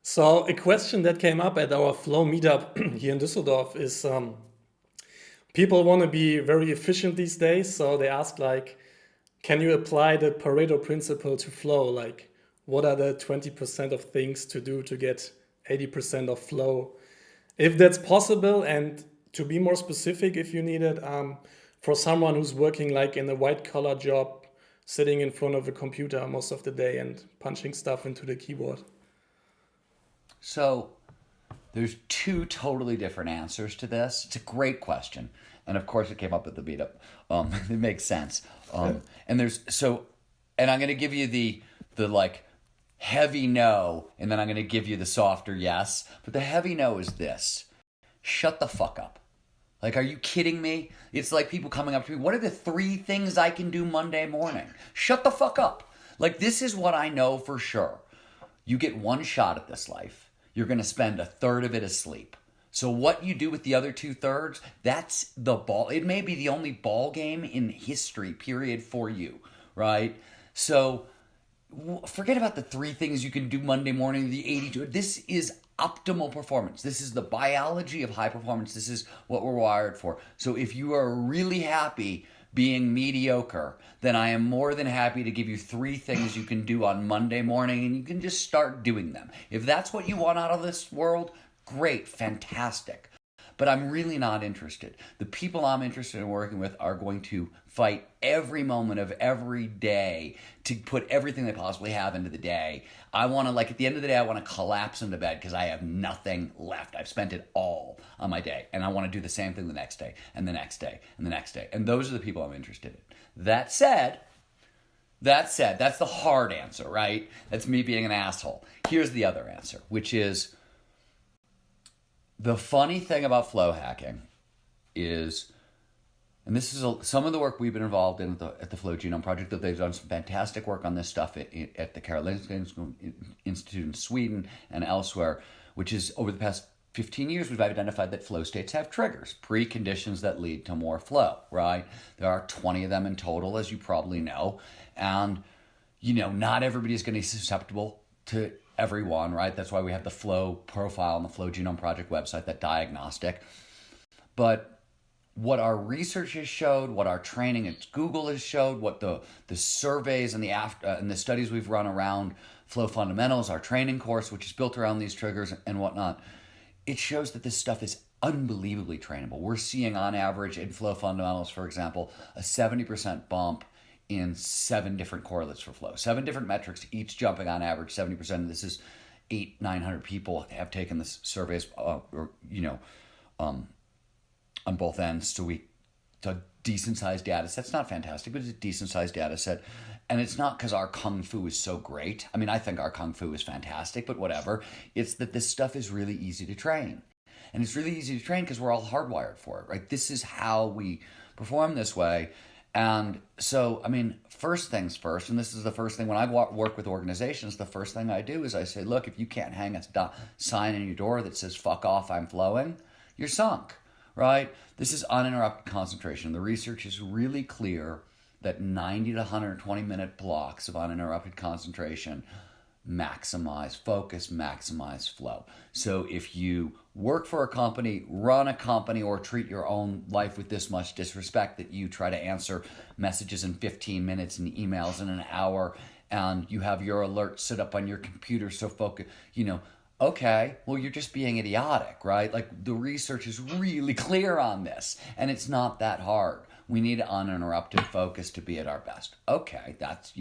So a question that came up at our Flow meetup here in Düsseldorf is people want to be very efficient these days. So they ask like, can you apply the Pareto Principle to Flow? Like, what are the 20% of things to do to get 80% of flow? If that's possible, and to be more specific, if you need it, for someone who's working like in a white collar job, sitting in front of a computer most of the day and punching stuff into the keyboard. So there's two totally different answers to this. It's a great question, and of course it came up at the meetup. It makes sense. And there's so, and I'm going to give you the like heavy no, and then I'm going to give you the softer yes. But the heavy no is this: shut the fuck up. Like, are you kidding me? It's like people coming up to me, what are the 3 things I can do Monday morning? Shut the fuck up. Like, this is what I know for sure. You get one shot at this life. You're going to spend a third of it asleep. So what you do with the other 2/3, that's the ball. It may be the only ball game in history, period, for you, right? So forget about the 3 things you can do Monday morning, the 82. This is optimal performance. This is the biology of high performance. This is what we're wired for. So if you are really happy being mediocre, then I am more than happy to give you 3 things you can do on Monday morning, and you can just start doing them. If that's what you want out of this world, great, fantastic. But I'm really not interested. The people I'm interested in working with are going to fight every moment of every day to put everything they possibly have into the day. I want to, like, at the end of the day, I want to collapse into bed because I have nothing left. I've spent it all on my day. And I want to do the same thing the next day and the next day and the next day. And those are the people I'm interested in. That said, that's the hard answer, right? That's me being an asshole. Here's the other answer, which is, the funny thing about flow hacking is, and this is some of the work we've been involved in at the Flow Genome Project, that they've done some fantastic work on this stuff at the Karolinska Institute in Sweden and elsewhere, which is over the past 15 years, we've identified that flow states have triggers, preconditions that lead to more flow, right? There are 20 of them in total, as you probably know. And, not everybody is going to be susceptible to everyone, right? That's why we have the flow profile on the Flow Genome Project website, that diagnostic. But what our research has showed, what our training at Google has showed, what the surveys and the studies we've run around flow fundamentals, our training course, which is built around these triggers and whatnot, it shows that this stuff is unbelievably trainable. We're seeing on average in flow fundamentals, for example, a 70% bump in 7 different correlates for flow. 7 different metrics, each jumping on average 70%. This is 900 people have taken this surveys, on both ends. So it's a decent sized data set. It's not fantastic, but it's a decent sized data set. And it's not because our Kung Fu is so great. I mean, I think our Kung Fu is fantastic, but whatever. It's that this stuff is really easy to train. And it's really easy to train because we're all hardwired for it, right? This is how we perform this way. And so, I mean, first things first, and this is the first thing when I work with organizations, the first thing I do is I say, look, if you can't hang a sign in your door that says, fuck off, I'm flowing, you're sunk, right? This is uninterrupted concentration. The research is really clear that 90 to 120 minute blocks of uninterrupted concentration maximize focus, maximize flow. So if you work for a company, run a company, or treat your own life with this much disrespect that you try to answer messages in 15 minutes and emails in an hour, and you have your alerts set up on your computer so focus, okay, well, you're just being idiotic, right? Like, the research is really clear on this, and it's not that hard. We need uninterrupted focus to be at our best. Okay, that's,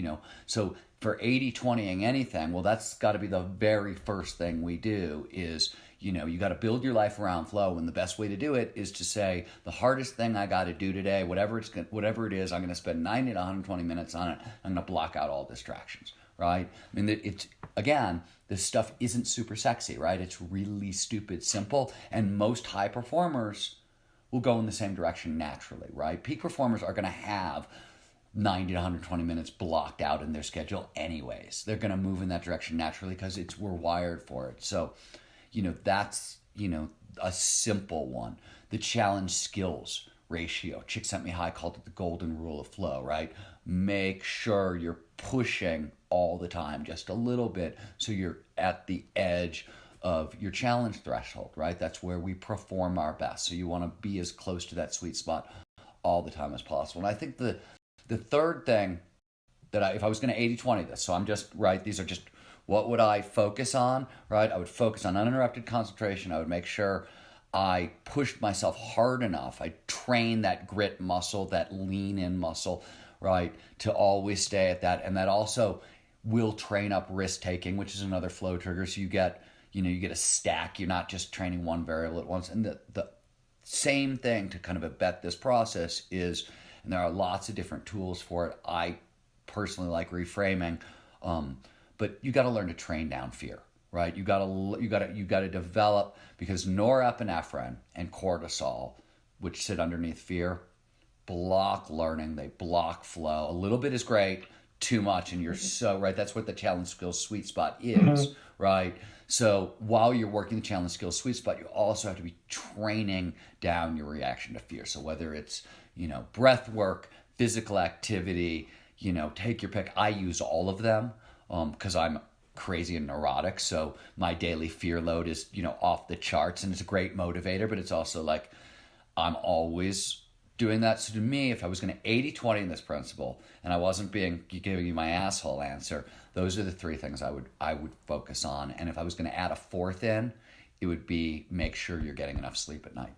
so for 80-20ing anything, well, that's got to be the very first thing we do is, you got to build your life around flow. And the best way to do it is to say, the hardest thing I got to do today, whatever it is, I'm going to spend 90 to 120 minutes on it. I'm going to block out all distractions, right? I mean, it's, again, this stuff isn't super sexy, right? It's really stupid simple. And most high performers will go in the same direction naturally, right? Peak performers are going to have 90 to 120 minutes blocked out in their schedule anyways. They're going to move in that direction naturally because we're wired for it. So, that's, a simple one. The challenge skills ratio. Chick Sent Me High called it the golden rule of flow, right? Make sure you're pushing all the time, just a little bit, so you're at the edge of your challenge threshold, right? That's where we perform our best. So you want to be as close to that sweet spot all the time as possible. And I think the third thing if I was going to 80/20 this, so I'm just, right, these are just, what would I focus on, right? I would focus on uninterrupted concentration. I would make sure I pushed myself hard enough. I trained that grit muscle, that lean in muscle, right, to always stay at that. And that also will train up risk taking, which is another flow trigger. So you get a stack. You're not just training one variable at once. And the same thing to kind of abet this process is, and there are lots of different tools for it. I personally like reframing, but you got to learn to train down fear, right? You got to develop, because norepinephrine and cortisol, which sit underneath fear, block learning. They block flow. A little bit is great. Too much, and you're so right. That's what the challenge skills sweet spot is, right? So while you're working the challenge skills sweet spot, you also have to be training down your reaction to fear. So whether it's breath work, physical activity, take your pick. I use all of them because I'm crazy and neurotic. So my daily fear load is off the charts, and it's a great motivator. But it's also like I'm always doing that. So to me, if I was going to 80/20 in this principle, and I wasn't giving you my asshole answer, those are the three things I would focus on. And if I was going to add a fourth in, it would be make sure you're getting enough sleep at night.